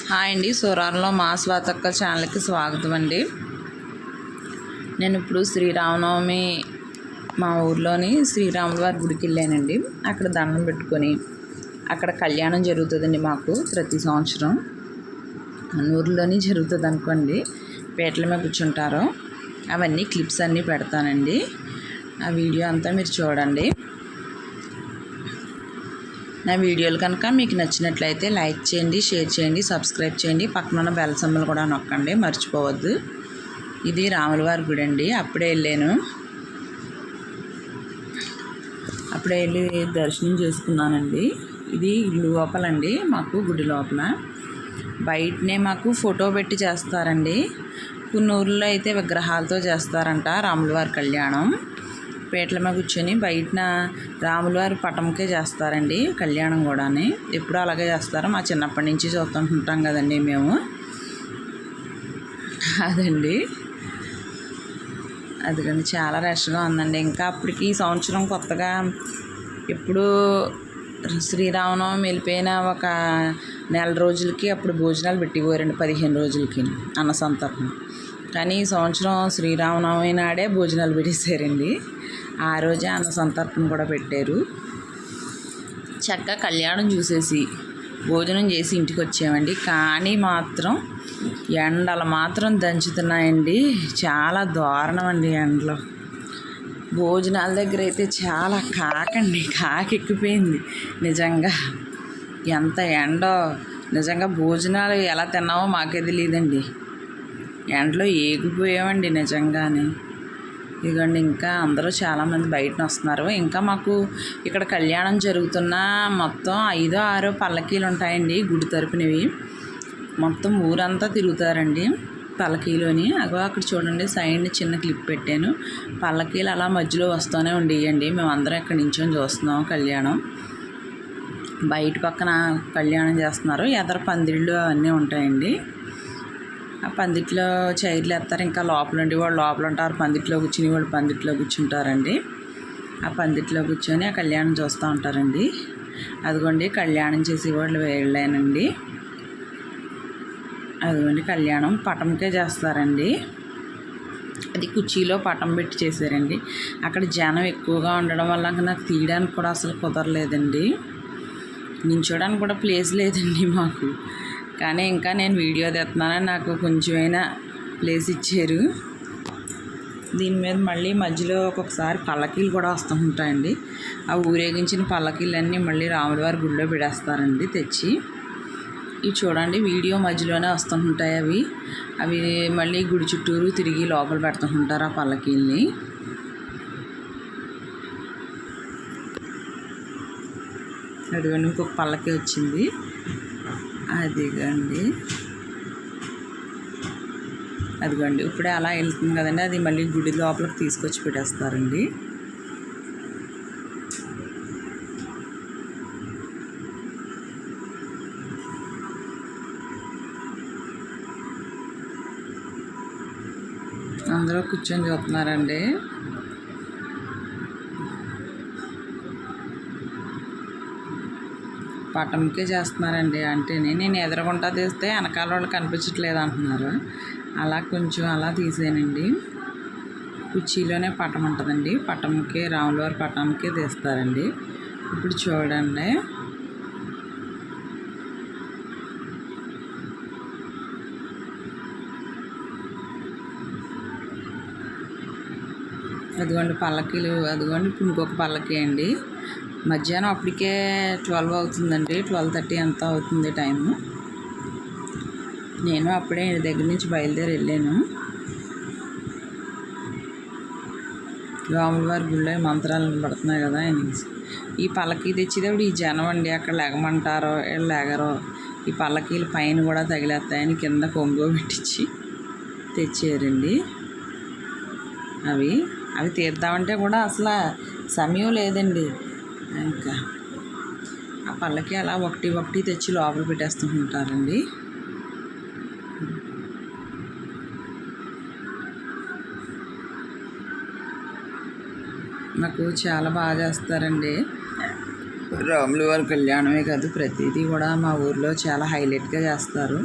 Hi అండి, సూరారంలో మా స్వాతక్క ఛానల్కి స్వాగతం అండి. నేను ఇప్పుడు శ్రీరామనవమి మా ఊర్లోని శ్రీరాముల వారి గుడికి వెళ్ళానండి. అక్కడ దండం పెట్టుకొని అక్కడ కళ్యాణం జరుగుతుందండి. మాకు ప్రతి సంవత్సరం ఊర్లోని జరుగుతుంది అనుకోండి. పీటల మీద కూర్చుంటారు. అవన్నీ క్లిప్స్ అన్నీ పెడతానండి. ఆ వీడియో అంతా మీరు చూడండి. నా వీడియోలు కనుక మీకు నచ్చినట్లయితే లైక్ చేయండి, షేర్ చేయండి, సబ్స్క్రైబ్ చేయండి. పక్కన ఉన్న బెల్ సింబల్ కూడా నొక్కండి, మర్చిపోవద్దు. ఇది రాములవారి గుడి అండి. అప్పుడే వెళ్ళాను. అప్పుడే వెళ్ళి దర్శనం చేసుకున్నానండి. ఇది లోపలండి, మాకు గుడి లోపల. బయటనే మాకు ఫోటో పెట్టి చేస్తారండి. కొన్ని ఊర్లో అయితే విగ్రహాలతో చేస్తారంట రాములవారి కళ్యాణం. పీటల మీద కూర్చొని బయటన రాములవారి పటంకే చేస్తారండి కళ్యాణం కూడా. ఎప్పుడు అలాగే చేస్తారు. మా చిన్నప్పటి నుంచి చూస్తుంటాం కదండి మేము. అదండి, అదిగండి చాలా రష్గా ఉందండి. ఇంకా అప్పటికి ఈ సంవత్సరం కొత్తగా ఎప్పుడు శ్రీరామనవమి వెళ్ళిపోయిన ఒక నెల రోజులకి అప్పుడు భోజనాలు పెట్టిపోయారండి, 15 రోజులకి అన్న సంతర్పణ. కానీ ఈ సంవత్సరం శ్రీరామనవమి నాడే భోజనాలు పెట్టేశారండి. ఆ రోజే అన్న సంతర్పణ కూడా పెట్టారు. చక్కగా కళ్యాణం చూసేసి భోజనం చేసి ఇంటికి వచ్చామండి. కానీ మాత్రం ఎండలు మాత్రం దంచుతున్నాయండి. చాలా దారుణం అండి ఎండలు. భోజనాల దగ్గర అయితే చాలా కాకెక్కిపోయింది నిజంగా. ఎంత ఎండో నిజంగా. భోజనాలు ఎలా తిన్నామో మాకే తెలియదండి. ఎండలో ఏగిపోయామండి నిజంగానే. ఇదిగోండి, ఇంకా అందరూ చాలామంది బయటన వస్తున్నారు. ఇంకా మాకు ఇక్కడ కళ్యాణం జరుగుతున్న మొత్తం 5-6 పల్లకీలు ఉంటాయండి గుడి తరపునవి. మొత్తం ఊరంతా తిరుగుతారండి పల్లకీలోని. అక్కడ చూడండి, సైడ్ని చిన్న క్లిప్ పెట్టాను. పల్లకీలు అలా మధ్యలో వస్తూనే ఉండేయండి. మేమందరం ఇక్కడ నించొని చూస్తున్నాం కళ్యాణం. బయట పక్కన కళ్యాణం చేస్తున్నారు. ఎదర పందిళ్ళు అవన్నీ ఉంటాయండి. ఆ పందిట్లో చైర్లు వేస్తారు. ఇంకా లోపల ఉండి వాళ్ళు లోపల ఉంటారు. పందిట్లో కూర్చుని వాళ్ళు పందిట్లో కూర్చుంటారండి. ఆ పందిట్లో కూర్చొని ఆ కళ్యాణం చూస్తూ ఉంటారండి. అదిగోండి, కళ్యాణం చేసేవాళ్ళు వెళ్ళానండి. అదిగోండి, కళ్యాణం పటంకే చేస్తారండి. అది కుర్చీలో పటం పెట్టి చేశారండి. అక్కడ జనం ఎక్కువగా ఉండడం వల్ల నాకు తీయడానికి కూడా అసలు కుదరలేదండి. నించోడానికి కూడా ప్లేస్ లేదండి మాకు. కానీ ఇంకా నేను వీడియో తీస్తున్నానని నాకు కొంచెమైనా ప్లేస్ ఇచ్చారు. దీని మీద మళ్ళీ మధ్యలో ఒక్కొక్కసారి పల్లకీలు కూడా వస్తూ ఉంటాయండి. ఆ ఊరేగించిన పల్లకీలన్నీ మళ్ళీ రాములవారి గుడిలో పెడేస్తారండి తెచ్చి. ఇవి చూడండి, వీడియో మధ్యలోనే వస్తుంటాయి. అవి మళ్ళీ గుడి చుట్టూరు తిరిగి లోపల పెడుతుంటారు ఆ పల్లకీల్ని. అదిగోండి, ఇంకొక పల్లకి వచ్చింది. అదిగోండి ఇప్పుడే అలా వెళ్తుంది కదండి. అది మళ్ళీ గుడి లోపలికి తీసుకొచ్చి పెట్టేస్తారండి. అందరూ కూర్చొని చూస్తున్నారండి. పటంకే చేస్తున్నారండి. అంటే నేను ఎదురుగుంటా తీస్తే వెనకాల వాళ్ళు కనిపించట్లేదు అంటున్నారు. అలా కొంచెం అలా తీసానండి. కుర్చీలోనే పటం ఉంటుందండి. పటంకే రాములవారి పటంకే తీస్తారండి. ఇప్పుడు చూడండి, అదిగోండి పల్లకీలు. అదిగోండి ఇప్పుడు ఇంకొక పల్లకి అండి. మధ్యాహ్నం అప్పటికే 12 అవుతుందండి. 12:30 ఎంత అవుతుంది టైము. నేను అప్పుడే దగ్గర నుంచి బయలుదేరి వెళ్ళాను. రాములవారి గుళ్ళో మంత్రాలు పడుతున్నాయి కదా అనేసి. ఈ పల్లకీ తెచ్చేటప్పుడు ఈ జనం అండి, అక్కడ లెగమంటారో వీళ్ళు లెగరో. ఈ పల్లకీలు పైన కూడా తగిలేస్తాయని కింద కొంగో పెట్టించి తెచ్చారండి. అవి తీద్దామంటే కూడా అసలు సమయం లేదండి. ఇంకా ఆ పల్లకి అలా ఒకటి తెచ్చి లోపల పెట్టేస్తుంటారండి. నాకు చాలా బాగా చేస్తారండి. రాముల వారి కళ్యాణమే కాదు, ప్రతిదీ కూడా మా ఊర్లో చాలా హైలైట్గా చేస్తారు.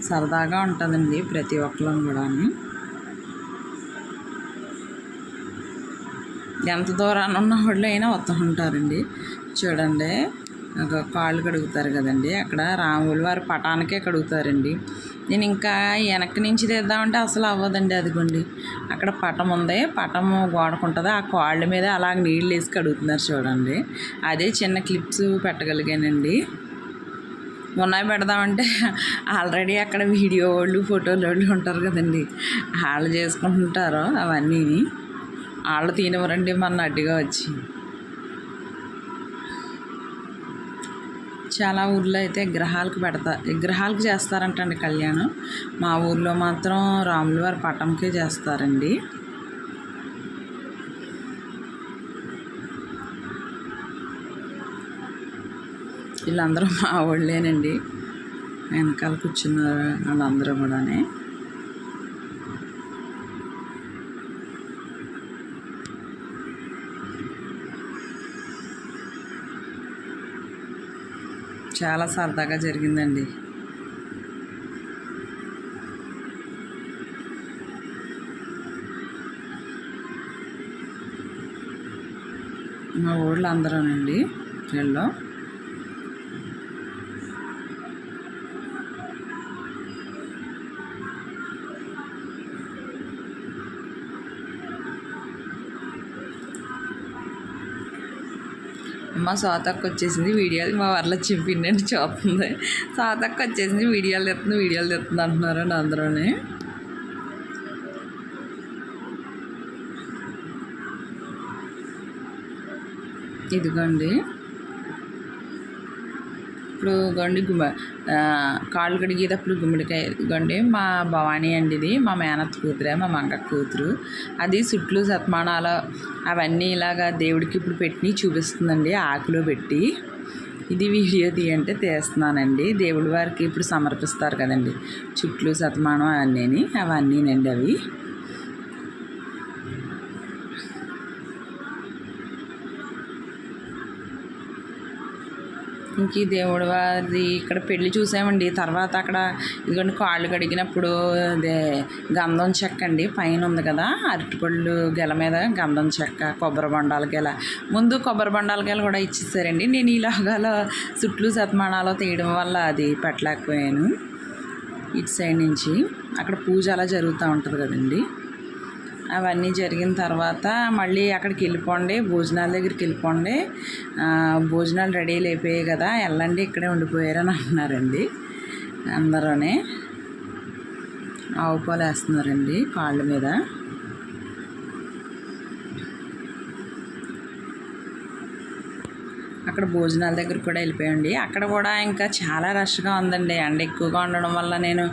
సరదాగా ఉంటుందండి ప్రతి ఒక్కరం కూడా. ఎంత దూరాన ఉన్న వాళ్ళు అయినా వస్తూ ఉంటారండి. చూడండి, కాళ్ళు కడుగుతారు కదండి, అక్కడ రాముల వారి పటానికే కడుగుతారండి. నేను ఇంకా వెనక్కి నుంచి తీద్దామంటే అసలు అవ్వదండి. అదిగోండి అక్కడ పటం ఉంది, పటము గోడకుంటుంది, ఆ కాళ్ళ మీద అలాగ నీళ్ళు వేసి కడుగుతున్నారు చూడండి. అదే చిన్న క్లిప్స్ పెట్టగలిగానండి. మొన్న పెడదామంటే ఆల్రెడీ అక్కడ వీడియో వాళ్ళు ఫోటోలు వాళ్ళు ఉంటారు కదండి, వాళ్ళు చేసుకుంటుంటారు అవన్నీ. వాళ్ళు తినవరండి మన అడ్డుగా వచ్చి. చాలా ఊర్లో అయితే విగ్రహాలకు చేస్తారంటండి కళ్యాణం. మా ఊర్లో మాత్రం రాముల వారి పటంకే చేస్తారండి. వీళ్ళందరూ మా ఊళ్ళేనండి, వెనకాల కూర్చున్నారు వాళ్ళందరూ కూడా. చాలా సరదాగా జరిగిందండి. మా ఊళ్ళో అందరూనండి వీళ్ళు. మా సోతక్క వచ్చేసింది, వీడియోలు మా వర్లో చెప్పిందండి, చూస్తుంది. సోతక్క వచ్చేసింది, వీడియోలు తెస్తుంది అంటున్నారు అందరూనే. ఇదిగోండి ఇప్పుడు గండి కాళ్ళు కడిగేటప్పుడు గుమ్మడికాయ. ఇదిగోండి మా భవానీ అండి, ఇది మా మేనత్ కూతురే, మా మంగ కూతురు. అది సుట్లు సత్మానాలు అవన్నీ ఇలాగా దేవుడికి ఇప్పుడు పెట్టి చూపిస్తుందండి, ఆకులో పెట్టి. ఇది వీడియో తీయంటే తీస్తున్నానండి. దేవుడి వారికి ఇప్పుడు సమర్పిస్తారు కదండి చుట్లు సత్మానం అవన్నీనండి అవి. ఇంక దేవుడి వారి ఇక్కడ పెళ్ళి చూసామండి. తర్వాత అక్కడ ఇదిగోండి కాళ్ళు కడిగినప్పుడు అదే గంధం చెక్క అండి, పైన ఉంది కదా అరటిపళ్ళు గెల మీద గంధం చెక్క, కొబ్బరి బొండాల గెల. ముందు కొబ్బరి బొండాల గెల కూడా ఇచ్చేసారండి. నేను ఇలాగాలో చుట్లు సత్మానాలు తీయడం వల్ల అది పెట్టలేకపోయాను. ఇటు సైడ్ నుంచి అక్కడ పూజ అలా జరుగుతూ ఉంటుంది కదండి. అవన్నీ జరిగిన తర్వాత మళ్ళీ అక్కడికి వెళ్ళిపోండి, భోజనాల దగ్గరికి వెళ్ళిపోండి, భోజనాలు రెడీ అయిపోయాయి కదా, వెళ్ళండి ఇక్కడే ఉండిపోయారని అంటున్నారండి అందరూనే. ఆవు పాలు వేస్తున్నారండి కాళ్ళ మీద. అక్కడ భోజనాల దగ్గర కూడా వెళ్ళిపోయండి. అక్కడ కూడా ఇంకా చాలా రష్గా ఉందండి. ఎండ ఎక్కువగా ఉండడం వల్ల నేను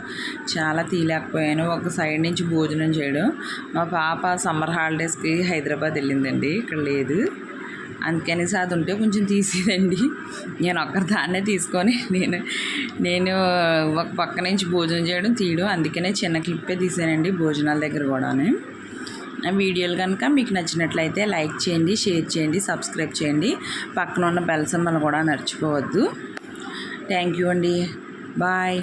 చాలా తీయలేకపోయాను. ఒక సైడ్ నుంచి భోజనం చేయడం. మా పాప సమ్మర్ హాలిడేస్కి హైదరాబాద్ వెళ్ళిందండి, ఇక్కడ లేదు. అందుకనేసి అది ఉంటే కొంచెం తీసేదండి. నేను ఒక్కదాన్నే తీసుకొని నేను ఒక పక్క నుంచి భోజనం చేయడం తీయడం, అందుకనే చిన్న క్లిప్పే తీసానండి భోజనాల దగ్గర కూడా. వీడియోలు కనుక మీకు నచ్చినట్లయితే లైక్ చేయండి, షేర్ చేయండి, సబ్స్క్రైబ్ చేయండి. పక్కన ఉన్న బెల్ సింబల్ కూడా మర్చిపోవద్దు. థ్యాంక్ యూ అండి, బాయ్.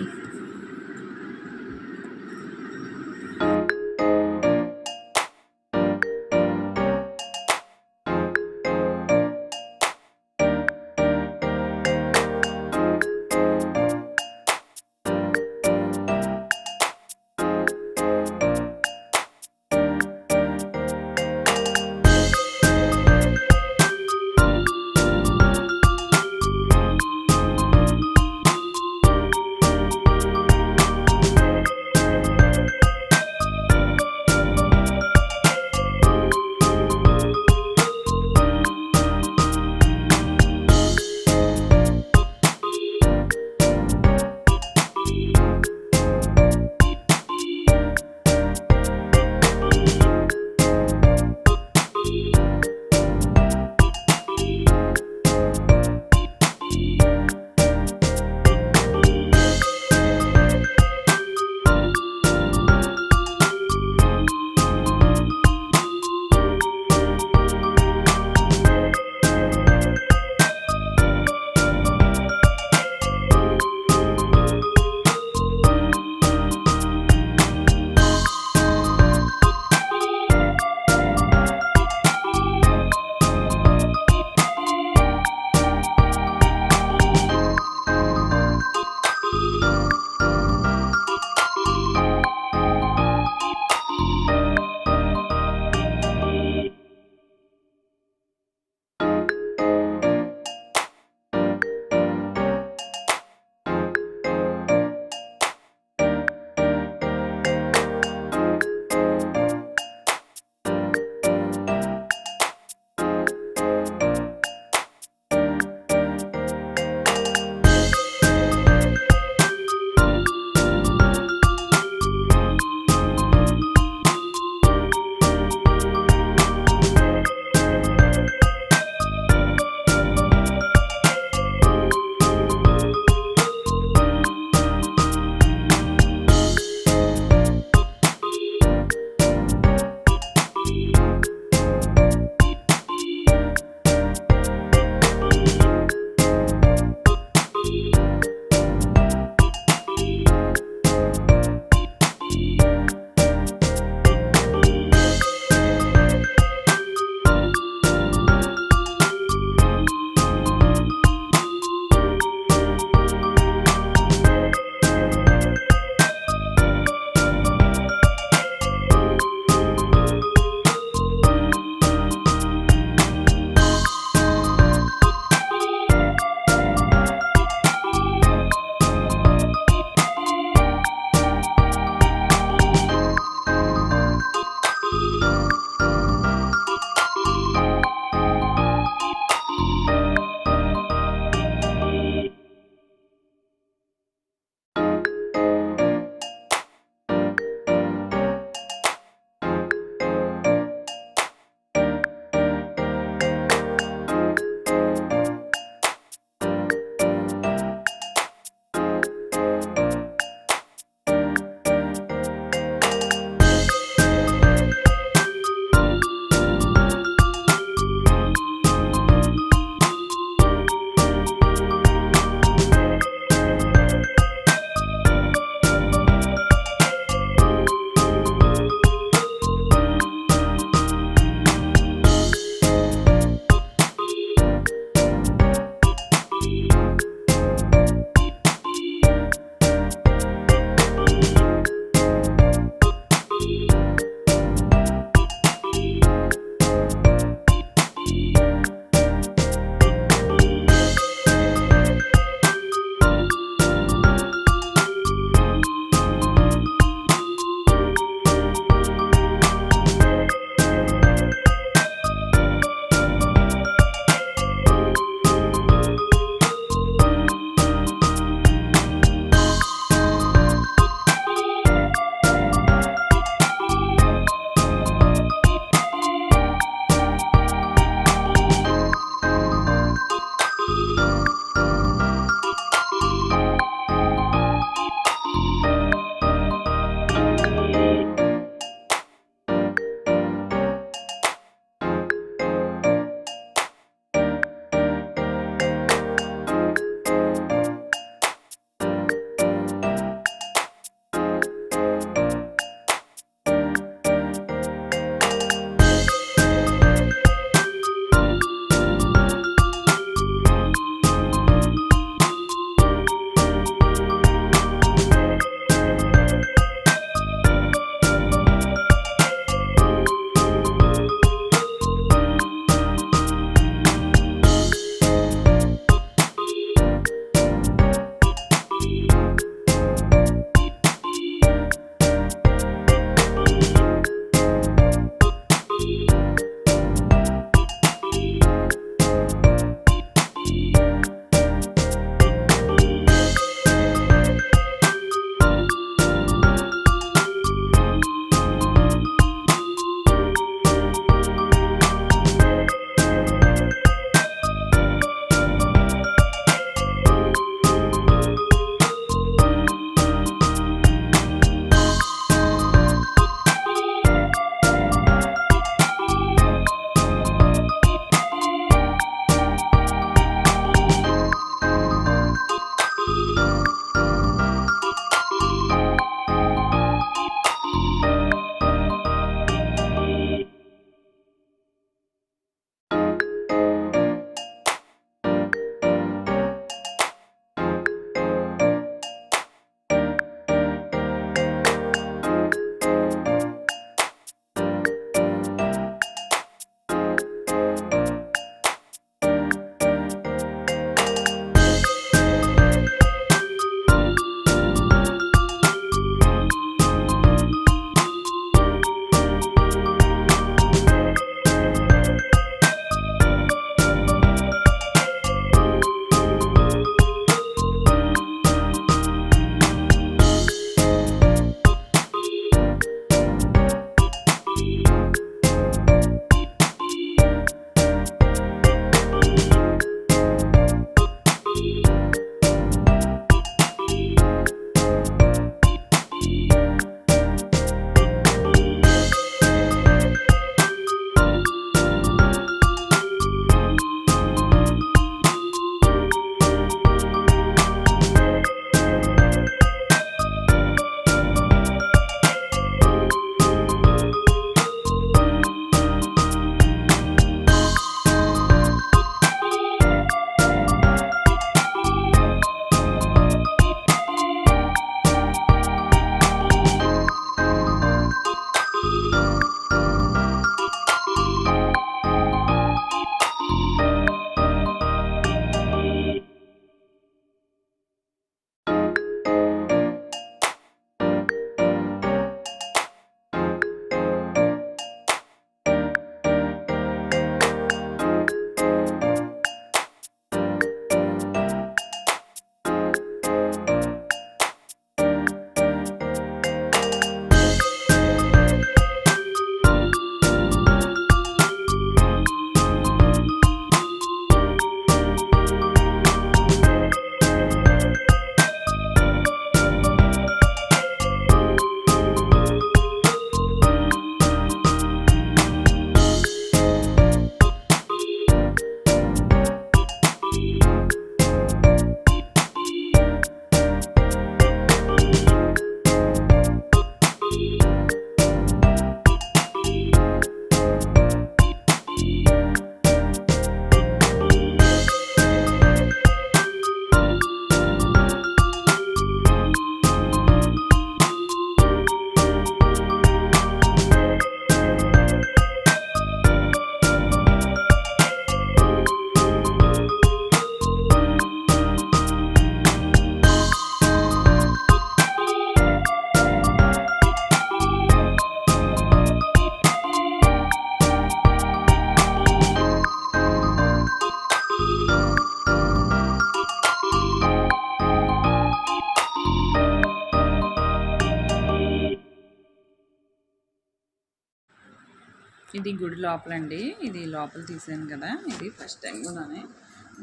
ఇది గుడి లోపలండి. ఇది లోపల తీసాను కదా, ఇది ఫస్ట్ టైం కూడానే.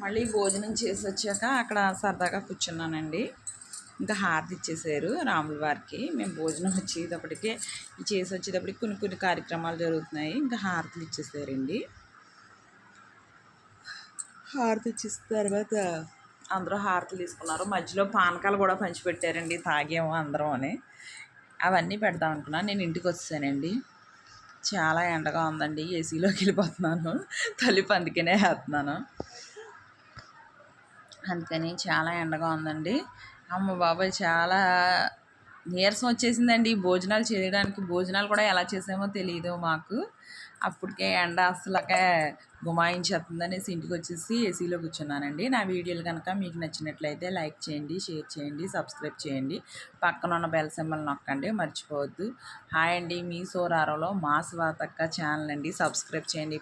మళ్ళీ భోజనం చేసి వచ్చాక అక్కడ సరదాగా కూర్చున్నానండి. ఇంకా హారతి ఇచ్చేసారు రాముల వారికి. మేము భోజనం వచ్చేటప్పటికే చేసి వచ్చేటప్పటికి కొన్ని కొన్ని కార్యక్రమాలు జరుగుతున్నాయి. ఇంకా హారతులు ఇచ్చేసారండి. హారతి ఇచ్చేసిన తర్వాత అందరూ హారతులు తీసుకున్నారు. మధ్యలో పానకాలు కూడా పంచిపెట్టారండి, తాగాము అందరం అని. అవన్నీ పెడదాం అనుకున్నాను. నేను ఇంటికి వచ్చేసానండి. చాలా ఎండగా ఉందండి, ఏసీలోకి వెళ్ళిపోతున్నాను. తలుపు అందుకనే వేస్తున్నాను. అందుకని చాలా ఎండగా ఉందండి. అమ్మ బాబాయ్, చాలా నీరసం వచ్చేసిందండి భోజనాలు చేయడానికి. భోజనాలు కూడా ఎలా చేసామో తెలియదు మాకు. అప్పటికే ఎండ అసలుకే గుమాయించేస్తుందనేసి ఇంటికి వచ్చేసి ఏసీలో కూర్చున్నానండి. నా వీడియోలు కనుక మీకు నచ్చినట్లయితే లైక్ చేయండి, షేర్ చేయండి, సబ్స్క్రైబ్ చేయండి. పక్కన ఉన్న బెల్ సింబల్ నొక్కండి, మర్చిపోవద్దు. హాయ్ అండి, మీ సోరారంలో మా స్వాతక్క ఛానల్ అండి. సబ్స్క్రైబ్ చేయండి.